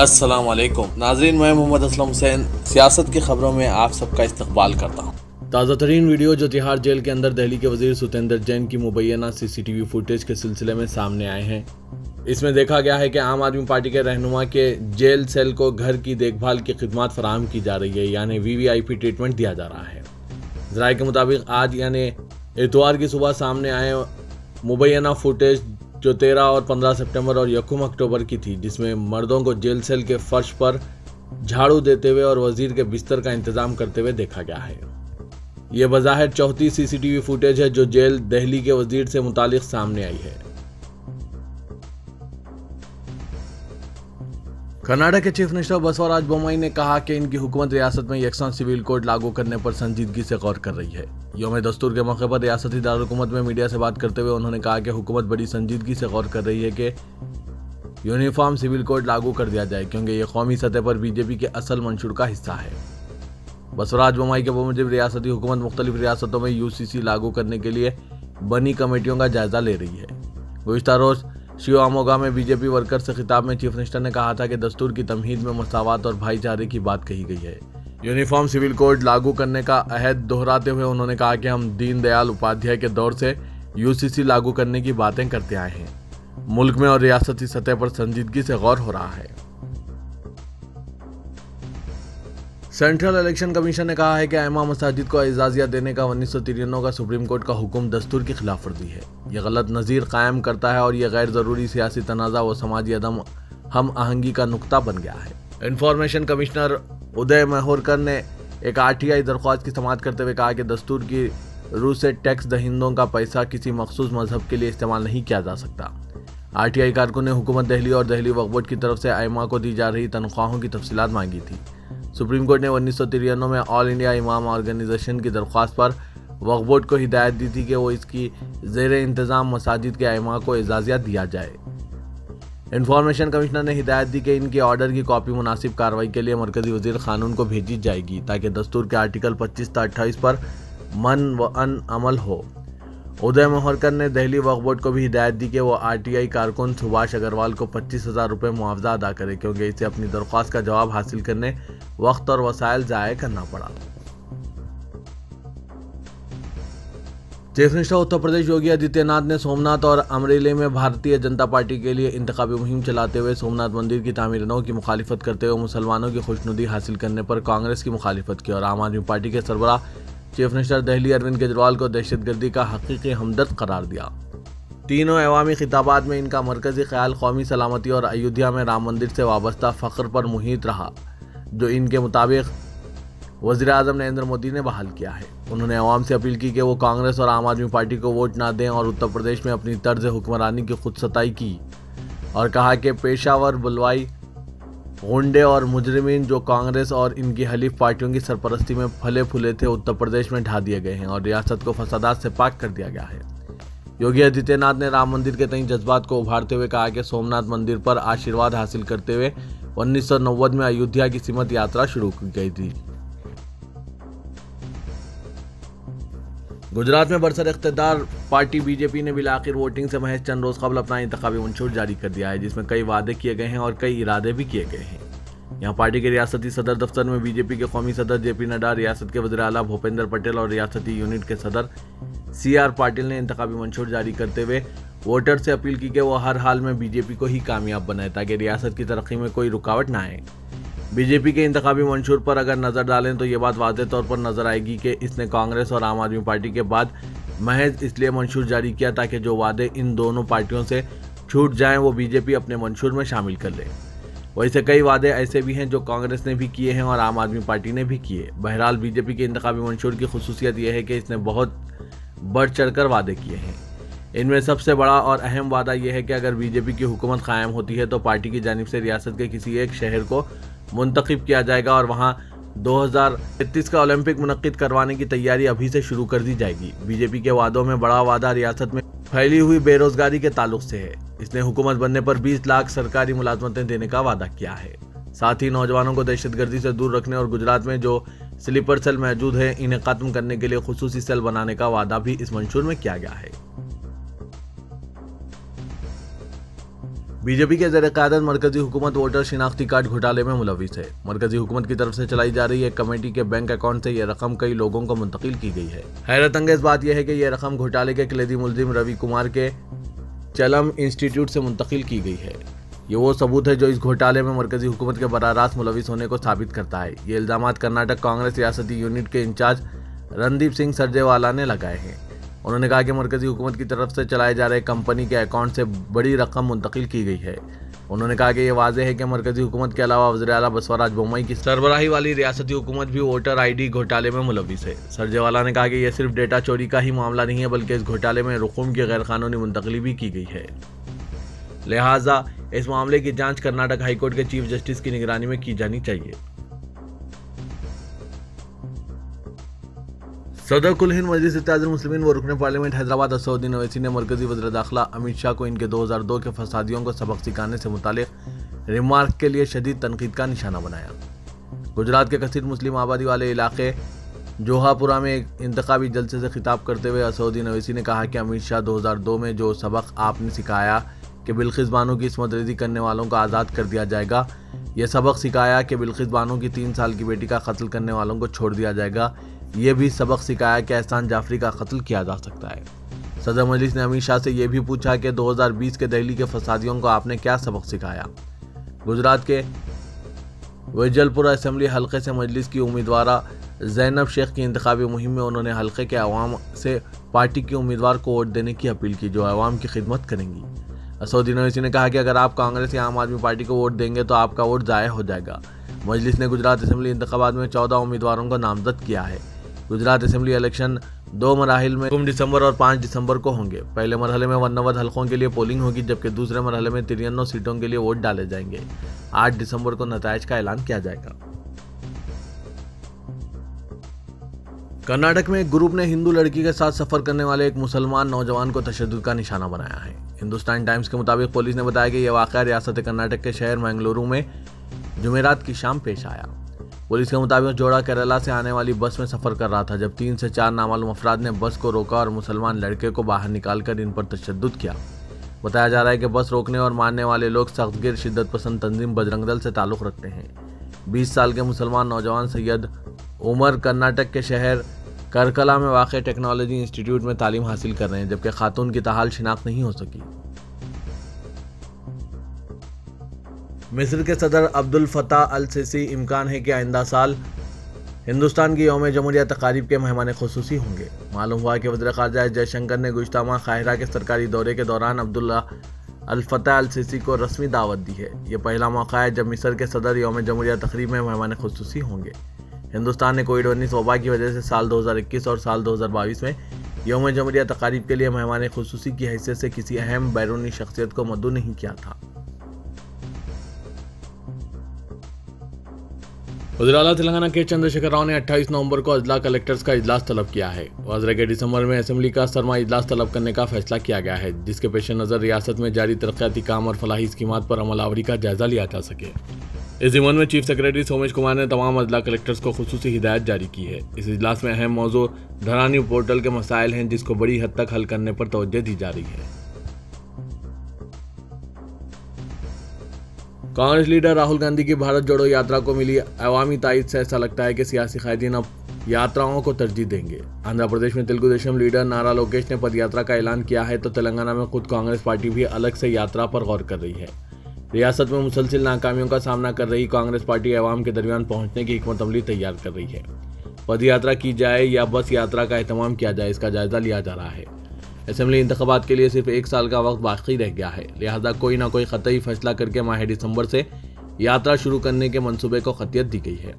अस्सलाम वालेकुम नाजरीन, मैं मोहम्मद असलम हुसैन सियासत की खबरों में आप सबका इस्तकबाल करता हूँ। ताज़ा तरीन वीडियो जो तिहाड़ जेल के अंदर दिल्ली के वजीर सतेंद्र जैन की मुबैना CCTV फुटेज के सिलसिले में सामने आए हैं। इसमें देखा गया है कि आम आदमी पार्टी के रहनुमा के जेल सेल को घर की देखभाल की खिदमत फराहम की जा रही है, यानी VVIP ट्रीटमेंट दिया जा रहा है। ज़राए के मुताबिक आज यानी इतवार की सुबह सामने आए मुबैना फुटेज जो 13 और 15 सितंबर और 1 अक्टूबर की थी, जिसमें मर्दों को जेल सेल के फर्श पर झाड़ू देते हुए और वजीर के बिस्तर का इंतजाम करते हुए देखा गया है। यह बज़ाहिर चौथी CCTV फुटेज है जो जेल दिल्ली के वजीर से मुतालिक सामने आई है। कर्नाटक के चीफ मिनिस्टर बसवराज बोम्मई ने कहा कि इनकी हुकूमत रियासत में यकसा सिविल कोड लागू करने पर संजीदगी से गौर कर रही है। यौम दस्तूर के मौके पर रियासती दारुलहुकूमत में मीडिया से बात करते हुए उन्होंने कहा कि हुकूमत बड़ी संजीदगी से गौर कर रही है कि यूनिफॉर्म सिविल कोड लागू कर दिया जाए, क्योंकि ये कौमी सतह पर BJP के असल मंशूर का हिस्सा है। बसवराज बोम्मई के मुताबिक रियासती हुकूमत मुख्तलिफ रियासतों में UCC लागू करने के लिए बनी कमेटियों का जायजा ले रही है। गुज़िश्ता रोज शिवमोगा में BJP वर्कर से खिताब में चीफ मिनिस्टर ने कहा था कि दस्तूर की तमहीद में मसावत और भाईचारे की बात कही गई है। यूनिफॉर्म सिविल कोड लागू करने का अहद दोहराते हुए उन्होंने कहा कि हम दीनदयाल उपाध्याय के दौर से UCC लागू करने की बातें करते आए हैं। मुल्क में और रियासती सतह पर संजीदगी से गौर हो रहा है। सेंट्रल इलेक्शन कमीशन ने कहा है कि अइम्मा मसाजिद को इजाज़ियत देने का 1993 का सुप्रीम कोर्ट का हुक्म दस्तूर की खिलाफ वर्जी है। यह गलत नज़ीर कायम करता है और यह गैर ज़रूरी सियासी तनाज़ा व समाजी अदम हम आहंगी का नुक्ता बन गया है। इंफॉर्मेशन कमिश्नर उदय मेहरकर ने एक RTI दरख्वास्त की समाअत करते हुए कहा कि दस्तूर की रूह से टैक्स दहिंदों का पैसा किसी मखसूस मजहब के लिए इस्तेमाल नहीं किया जा सकता। RTI कारकुन ने हुकूमत दिल्ली और दिल्ली वक्फ बोर्ड की तरफ से अइम्मा को दी जा रही तनख्वाहों की तफसीलात मांगी थी। सुप्रीम कोर्ट ने 1993 में ऑल इंडिया इमाम ऑर्गेनाइजेशन की दरख्वास्त पर वक्फ बोर्ड को हिदायत दी थी कि वो इसकी ज़ेर इंतज़ाम मसाजिद के अइम्मा को इजाज़त दिया जाए। इंफॉर्मेशन कमिश्नर ने हिदायत दी कि इनके ऑर्डर की कॉपी मुनासिब कार्रवाई के लिए मरकजी वजीर कानून को भेजी जाएगी, ताकि दस्तूर के आर्टिकल 25 ta 28 पर मन व अन अमल हो। उदय मेहरकर ने दिल्ली वक्फ बोर्ड को भी हिदायत दी कि वो RTI कारकुन सुभाष अग्रवाल को 25,000 रुपये मुआवजा अदा करे, क्योंकि इसे अपनी दरख्वास्त का जवाब हासिल करने वक्त और वसाइल ज़ाया करना पड़ा। चीफ मिनिस्टर उत्तर प्रदेश योगी आदित्यनाथ ने सोमनाथ और अमरेली में भारतीय जनता पार्टी के लिए इंतखाबी मुहिम चलाते हुए सोमनाथ मंदिर की तामीर की मुखालिफत करते हुए मुसलमानों की खुशनुदी हासिल करने पर कांग्रेस की मुखालिफत की और आम आदमी पार्टी के सरबराह चीफ मिनिस्टर दिल्ली अरविंद केजरीवाल को दहशतगर्दी का हकीकी हमदर्द करार दिया। तीनों अवामी खिताबात में इनका मरकजी ख्याल कौमी सलामती और अयोध्या में राम मंदिर से वाबस्ता फ़ख्र पर मुहित रहा, जो इनके मुताबिक वज़ीर आज़म नरेंद्र मोदी ने बहाल किया है। उन्होंने अवाम से अपील की कि वो कांग्रेस और आम आदमी पार्टी को वोट ना दें और उत्तर प्रदेश में अपनी तर्ज हुक्मरानी की खुदसताई की और कहा कि पेशावर बुलवाई गुंडे और मुजरिमीन जो कांग्रेस और इनकी हलीफ पार्टियों की सरपरस्ती में फले फूले थे उत्तर प्रदेश में ढा दिए गए हैं और रियासत को फसादात से पाक कर दिया गया है। योगी आदित्यनाथ ने राम मंदिर के तई जज्बात को उभारते हुए कहा कि सोमनाथ मंदिर पर आशीर्वाद हासिल करते हुए 1990 में अयोध्या की सिमत यात्रा शुरू की गई थी। गुजरात में बरसर इख्तियार पार्टी BJP ने बिलाखिर वोटिंग से महज चंद रोज कबल अपना इंतखाबी मंशूर जारी कर दिया है, जिसमें कई वादे किए गए हैं और कई इरादे भी किए गए हैं। यहाँ पार्टी के रियासती सदर दफ्तर में BJP के कौमी सदर JP नड्डा, रियासत के वज़ीर आला भूपेंद्र पटेल और रियासती यूनिट के सदर CR पाटिल ने इंतखाबी मंशूर जारी करते हुए वोटर से अपील की कि वो हर हाल में BJP को ही कामयाब बनाए, ताकि रियासत की तरक्की में कोई रुकावट ना आए। BJP के इंतखाबी मंशूर पर अगर नज़र डालें तो ये बात वाज़ेह तौर पर नज़र आएगी कि इसने कांग्रेस और आम आदमी पार्टी के बाद महज इसलिए मंशूर जारी किया ताकि जो वादे इन दोनों पार्टियों से छूट जाएं वो BJP अपने मंशूर में शामिल कर ले। वैसे कई वादे ऐसे भी हैं जो कांग्रेस ने भी किए हैं और आम आदमी पार्टी ने भी किए। बहरहाल BJP के इंतखाबी मंशूर की खुसूसियत यह है कि इसने बहुत बढ़ चढ़कर वादे किए हैं। इनमें सबसे बड़ा और अहम वादा यह है कि अगर BJP की हुकूमत कायम होती है तो पार्टी की जानिब से रियासत के किसी एक शहर को मुंतखब किया जाएगा और वहां 2033 का ओलंपिक मुनक्किद करवाने की तैयारी अभी से शुरू कर दी जाएगी। BJP के वादों में बड़ा वादा रियासत में फैली हुई बेरोजगारी के ताल्लुक से है। इसने हुकूमत बनने पर 20 लाख सरकारी मुलाजमतें देने का वादा किया है। साथ ही नौजवानों को दहशतगर्दी से दूर रखने और गुजरात में जो स्लीपर सेल मौजूद है इन्हें खत्म करने के लिए खुसूसी सेल बनाने का वादा भी इस मंशूर में किया गया है। बीजेपी के ज़ेर-ए-क़यादत मरकजी हुकूमत वोटर शिनाख्ती कार्ड घोटाले में मुलविस है। मरकजी हुकूमत की तरफ से चलाई जा रही एक कमेटी के बैंक अकाउंट से यह रकम कई लोगों को मुंतकिल की गई है। हैरत अंगेज बात यह है कि यह रकम घोटाले के क्लेदी मुलजिम रवि कुमार के चलम इंस्टीट्यूट से मुंतकिल की गई है। ये वो सबूत है जो इस घोटाले में मरकजी हुकूमत के बराह रास्त मुलविस होने को साबित करता है। ये इल्जामात कर्नाटक कांग्रेस रियासती यूनिट के इंचार्ज रणदीप सिंह सरजेवाला ने लगाए हैं। उन्होंने कहा कि मरकजी हुकूमत की तरफ से चलाए जा रहे कंपनी के अकाउंट से बड़ी रकम मुंतकिल की गई है। उन्होंने कहा कि यह वाज़ेह है कि मरकजी हुकूमत के अलावा वज़ीर आला बसवराज बोम्मई की सरबराही वाली रियासती हुकूमत भी वोटर ID घोटाले में मुलविस है। सरजेवाला ने कहा कि यह सिर्फ डेटा चोरी का ही मामला नहीं है, बल्कि इस घोटाले में रकूम की गैरकानूनी मुंतकली भी की गई है। लिहाजा इस मामले की जांच कर्नाटक हाईकोर्ट के चीफ जस्टिस की निगरानी में की जानी चाहिए। सदर कुल हिंद मजलिस इत्तेहादुल मुस्लिमीन व रुकन पार्लियामेंट हैदराबाद असदुद्दीन ओवैसी ने मरकजी वज़ीर दाखिला अमित शाह को इनके 2002 के फसादियों को सबक सिखाने से मुतालिक रिमार्क के लिए शदीद तनकीद का निशाना बनाया। गुजरात के कसीर मुस्लिम आबादी वाले इलाके जोहापुरा में एक इंतखाबी जलसे से खिताब करते हुए असदुद्दीन ओवैसी ने कहा कि अमित शाह 2002 में जो सबक आपने सिखाया कि बिल्किस बानो की इस्मतरेज़ी करने वालों को आज़ाद कर दिया जाएगा, यह सबक सिखाया कि बिल्किस बानो की 3 साल की बेटी का कत्ल करने वालों को छोड़ दिया जाएगा, ये भी सबक सिखाया कि एहसान जाफरी का कत्ल किया जा सकता है। सदर मजलिस ने अमित शाह से यह भी पूछा कि 2020 के दिल्ली के फसादियों को आपने क्या सबक सिखाया। गुजरात के वैजलपुरा असेंबली हल्के से मजलिस की उम्मीदवार जैनब शेख की इंतखाबी मुहिम में उन्होंने हल्के के अवाम से पार्टी के उम्मीदवार को वोट देने की अपील की जो अवाम की खिदमत करेंगी। असदुद्दीन ओवैसी ने कहा कि अगर आप कांग्रेस या आम आदमी पार्टी को वोट देंगे तो आपका वोट ज़ाया हो जाएगा। मजलिस ने गुजरात असेंबली इंतखाबात में 14 उम्मीदवारों को नामजद किया है। गुजरात असेंबली इलेक्शन 2 मराहिल में 9 दिसंबर और 5 दिसंबर को होंगे। पहले मरहले में 89 हलकों के लिए पोलिंग होगी, जबकि दूसरे मरहले में 93 सीटों के लिए वोट डाले जाएंगे। 8 दिसंबर को नताइज का ऐलान किया जाएगा। कर्नाटक में एक ग्रुप ने हिंदू लड़की के साथ सफर करने वाले एक मुसलमान नौजवान को तशद्दुद का निशाना बनाया है। हिंदुस्तान टाइम्स के मुताबिक पुलिस ने बताया कि यह वाक़या रियासत कर्नाटक के शहर मंगलुरु में जुमेरात की शाम पेश आया। पुलिस के मुताबिक जोड़ा केरला से आने वाली बस में सफर कर रहा था जब 3 से 4 नामालूम अफराद ने बस को रोका और मुसलमान लड़के को बाहर निकालकर इन पर तशद्दुद किया। बताया जा रहा है कि बस रोकने और मारने वाले लोग सख्तगिर शिद्दत पसंद तंजीम बजरंग दल से ताल्लुक़ रखते हैं। 20 साल के मुसलमान नौजवान सैयद उमर कर्नाटक के शहर करकला में वाक़ टेक्नोलॉजी इंस्टीट्यूट में तालीम हासिल कर रहे हैं, जबकि खातून की ताहाल शिनाख्त नहीं हो सकी। मिस्र के सदर अब्दुल फताह अल सीसी इम्कान है कि आइंदा साल हिंदुस्तान की यौम जमहूरिया तकारीब के मेहमान खुसूसी होंगे। मालूम हुआ कि वज़ीर ख़ारजा एस जयशंकर ने गुज़श्ता माह काहिरा के सरकारी दौरे के दौरान अब्दुल्ला अल फताह अल सीसी को रस्मी दावत दी है। ये पहला मौका है जब मिस्र के सदर यौम जमहूरिया तकरीब में मेहमान खुसूसी होंगे। हिंदुस्तान ने कोविड-19 वबा की वजह से साल 2021 और साल 2022 में यौम जमहूरिया तकारीब के लिए मेहमान खुसूसी की हैसियत से किसी अहम बैरूनी शख्सियत को मद्दू नहीं किया था। वज़ीर आला तेलंगाना के चंद्रशेखर राव ने 28 नवंबर को अजला कलेक्टर्स का इजलास तलब किया है। वाज़ेह के दिसंबर में असेंबली का सरमा इजलास तलब करने का फैसला किया गया है, जिसके पेश नज़र रियासत में जारी तरक्याती काम और फलाही स्कीमात पर अमलावरी का जायजा लिया जा सके। इस ज़िम्मन में चीफ सेक्रेटरी सोमेश कुमार ने तमाम अजला कलेक्टर्स को खुसूसी हिदायत जारी की है। इस इजलास में अहम मौजू धरानी पोर्टल के मसाइल हैं, जिसको बड़ी हद तक हल करने पर तवज्जो दी जा रही है। कांग्रेस लीडर राहुल गांधी की भारत जोड़ो यात्रा को मिली अवामी तायद से ऐसा लगता है कि सियासी कायदीन अब यात्राओं को तरजीह देंगे। आंध्र प्रदेश में तेलुगु देशम लीडर नारा लोकेश ने पदयात्रा का ऐलान किया है, तो तेलंगाना में खुद कांग्रेस पार्टी भी अलग से यात्रा पर गौर कर रही है। रियासत में मुसलसिल नाकामियों का सामना कर रही कांग्रेस पार्टी अवाम के दरमियान पहुंचने की हिकमत अमली तैयार कर रही है। पदयात्रा की जाए या बस यात्रा का एहतमाम किया जाए, इसका जायजा लिया जा रहा है। असेंबली इंतखाबात के लिए सिर्फ 1 साल का वक्त बाकी रह गया है, लिहाजा कोई ना कोई ख़तई फैसला करके माह दिसंबर से यात्रा शुरू करने के मंसूबे को खतियत दी गई है।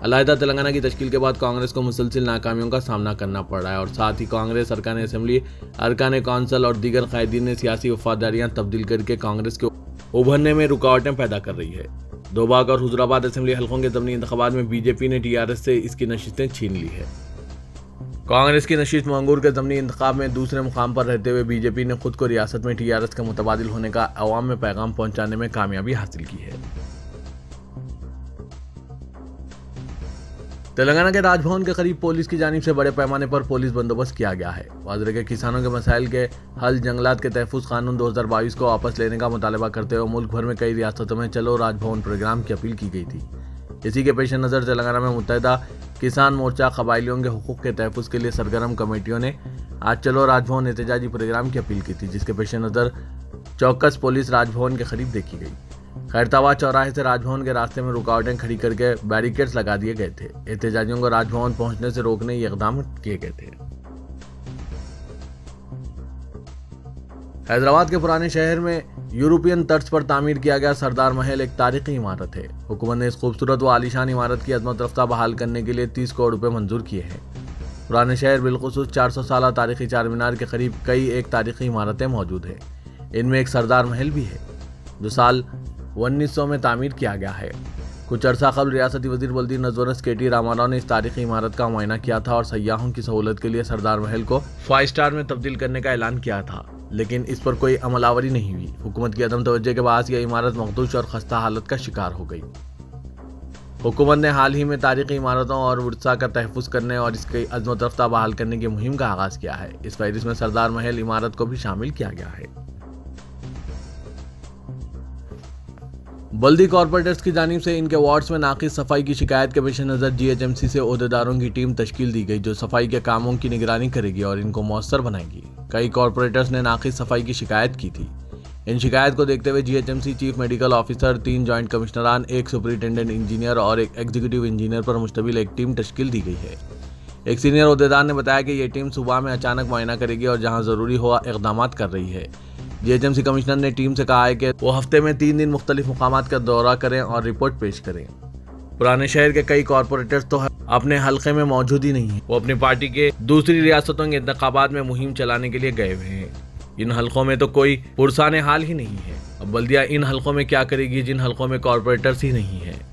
अलहदा तेलंगाना की तश्कील के बाद कांग्रेस को मुसलसिल नाकामियों का सामना करना पड़ रहा है और साथ ही कांग्रेस अरकान असेंबली, अरकान कौंसल और दीगर कायदीन ने सियासी वफादारियां तब्दील करके कांग्रेस के उभरने में रुकावटें पैदा कर रही है। दोबाग और हुजराबाद असेंबली हल्कों के ज़मीनी इंतखाबात में बीजेपी ने टीआरएस से इसकी नशिस्तें छीन ली है। कांग्रेस की नशिस्त मंगूर के ज़मीनी इंतखाब में दूसरे मुकाम पर रहते हुए बीजेपी ने खुद को रियासत में टीआरएस के मुतबादिल होने का अवाम में पैगाम पहुंचाने में कामयाबी हासिल की है। तेलंगाना के राजभवन के करीब पुलिस की जानिब से बड़े पैमाने पर पुलिस बंदोबस्त किया गया है। वाजरे के किसानों के मसाइल के हल, जंगलात के तहफुज कानून 2022 को वापस लेने का मुतालबा करते हुए मुल्क भर में कई रियासतों में चलो राजभवन प्रोग्राम की अपील की गई थी। इसी के पेश नज़र तेलंगाना में मुत्तहिदा किसान मोर्चा कबायलियों के हुकूक के तहफुज के लिए सरगर्म कमेटियों ने आज चलो राजभवन एहतजाजी प्रोग्राम की अपील की थी, जिसके पेश नज़र चौकस पुलिस राजभवन के करीब देखी गई। खैरताबाद चौराहे से राजभवन के रास्ते में रुकावटें खड़ी करके बैरिकेड्स लगा दिए गए थे। एहतजाजियों को राजभवन पहुंचने से रोकने ये इक़दाम किए गए थे। हैदराबाद के पुराने शहर में यूरोपियन तर्ज पर तामीर किया गया सरदार महल एक तारीखी इमारत है। हुकूमत ने इस खूबसूरत व आलीशान इमारत की अज़मत रफ्ता बहाल करने के लिए 30 करोड़ रुपए मंजूर किए हैं। पुराने शहर बिलखुसूस 400 साल तारीखी चार मीनार के करीब कई एक तारीखी इमारतें मौजूद हैं। इनमें एक सरदार महल भी है जो साल 1900 में तामीर किया गया है। कुछ अरसा कबल रियासती वजीर बल्दी नजवरस KT रामाराव ने इस तारीखी इमारत का मुआयना किया था और सयाहों की सहूलत के लिए सरदार महल को 5 स्टार में तब्दील करने का ऐलान किया था, लेकिन इस पर कोई अमलावरी नहीं हुई। हुकूमत की अदम तवज्जो के बाद यह इमारत मखदूश और खस्ता हालत का शिकार हो गई। हुकूमत ने हाल ही में तारीखी इमारतों और वर्सा का तहफ़्फ़ुज़ करने और इसकी अज़मत रफ्ता बहाल करने की मुहिम का आगाज़ किया है। इस फहरिस्त में सरदार महल इमारत को भी शामिल किया गया है। बल्दी कॉरपोरेटर्स की जानिब से इनके वार्ड्स में नाक़िस सफाई की शिकायत के पेश नज़र GHMC से ओहदेदारों की टीम तश्कील दी गई जो सफाई के कामों की निगरानी करेगी और इनको मौसर बनाएगी। कई कॉरपोरेटर्स ने नाक़िस सफाई की शिकायत की थी। इन शिकायत को देखते हुए GHMC chief medical officer, 3 joint कमिश्नरान, 1 सुपरिटेंडेंट इंजीनियर और 1 एग्जीक्यूटिव इंजीनियर पर मुश्तमिल एक टीम तश्कील दी गई है। एक सीनियर ओहदेदार ने बताया कि ये टीम सुबह में अचानक मुआयना करेगी और जहां ज़रूरी हुआ इक़दामात कर रही है। GHMC कमिश्नर ने टीम से कहा है कि वो हफ्ते में 3 दिन मुख्तलिफ मुकामात का दौरा करें और रिपोर्ट पेश करें। पुराने शहर के कई कॉरपोरेटर्स तो अपने हल्के में मौजूद ही नहीं है। वो अपनी पार्टी के दूसरी रियासतों के इंतखाबात में मुहिम चलाने के लिए गए हुए हैं। इन हल्कों में तो कोई पुरसाने हाल ही नहीं है। अब बल्दिया इन हल्कों में क्या करेगी जिन हल्कों में कॉरपोरेटर्स ही नहीं है।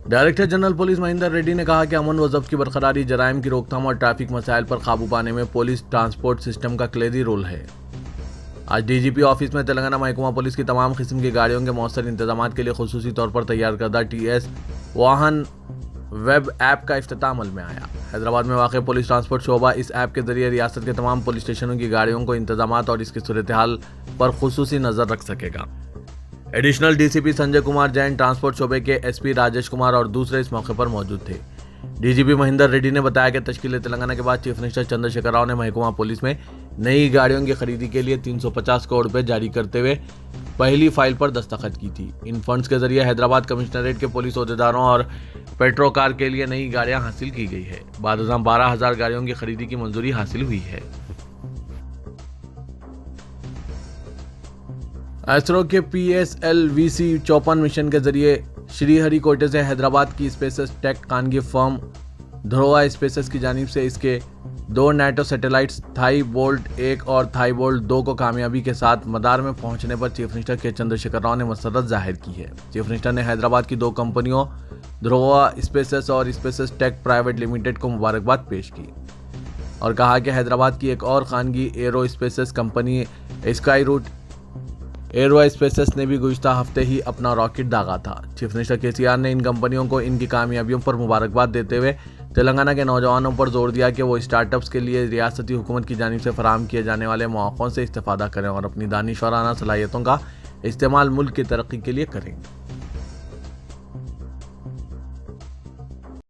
Director general police Mahendra Reddy ने कहा कि अमन व ज़ब्त की बरकरारी, जराइम की रोकथाम और ट्रैफिक मसाइल पर काबू पाने में पुलिस ट्रांसपोर्ट सिस्टम का क्लेदी रोल है। आज DGP ऑफिस में तेलंगाना महकमा पुलिस की तमाम किस्म की गाड़ियों के मौसर इंतजाम के लिए खुसूसी तौर पर तैयार करदा TS वाहन वेब ऐप का इफ्तिताह अमल में आया। हैदराबाद में वाक़ पुलिस ट्रांसपोर्ट शोबा इस ऐप के जरिए रियासत के तमाम पुलिस स्टेशनों की गाड़ियों को इंतजामात और इसकी सूरत हाल पर खुसूसी नज़र रख सकेगा। Additional DCP Sanjay Kumar Jain, transport शोबे के SP राजेश कुमार और दूसरे इस मौके पर मौजूद थे। DGP महेंद्र रेड्डी ने बताया कि तश्कील तेलंगाना के बाद चीफ मिनिस्टर चंद्रशेखर राव ने महकमा पुलिस में नई गाड़ियों की खरीदी के लिए 350 करोड़ रुपए जारी करते हुए पहली फाइल पर दस्तखत की थी। इन फंड्स के जरिए हैदराबाद कमिश्नरेट के पुलिस ओहदेदारों और पेट्रो कार के लिए नई गाड़ियां हासिल की गई है। बाद 12,000 गाड़ियों की खरीदी की मंजूरी हासिल हुई है। इसरो के PSLV-C 54 मिशन के जरिए श्रीहरिकोटे से हैदराबाद की spaces take खानगी firm Dhruva spaces की जानिब से इसके 2 NATO सैटेलाइट्स थाई बोल्ट 1 और थाई बोल्ट 2 को कामयाबी के साथ मदार में पहुंचने पर चीफ मिनिस्टर के चंद्रशेखर राव ने मसरत जाहिर की है। चीफ मिनिस्टर ने हैदराबाद की 2 कंपनियों ध्रुवा स्पेसेस और स्पेसेस टेक प्राइवेट लिमिटेड को मुबारकबाद पेश की और कहा कि हैदराबाद की एक और खानगी aerospaces company Skyroot aerospaces ने भी गुज़िश्ता हफ्ते ही अपना रॉकेट दागा था। चीफ मिनिस्टर KCR ने इन कंपनियों को इनकी कामयाबियों पर मुबारकबाद देते हुए तेलंगाना के नौजवानों पर जोर दिया कि वो स्टार्टअप्स के लिए रियासती हुकूमत की जानिब से फराहम किए जाने वाले मौक़ों से इस्तेफ़ादा करें और अपनी दानिशवराना सलाहियतों का इस्तेमाल मुल्क की तरक्की के लिए करें।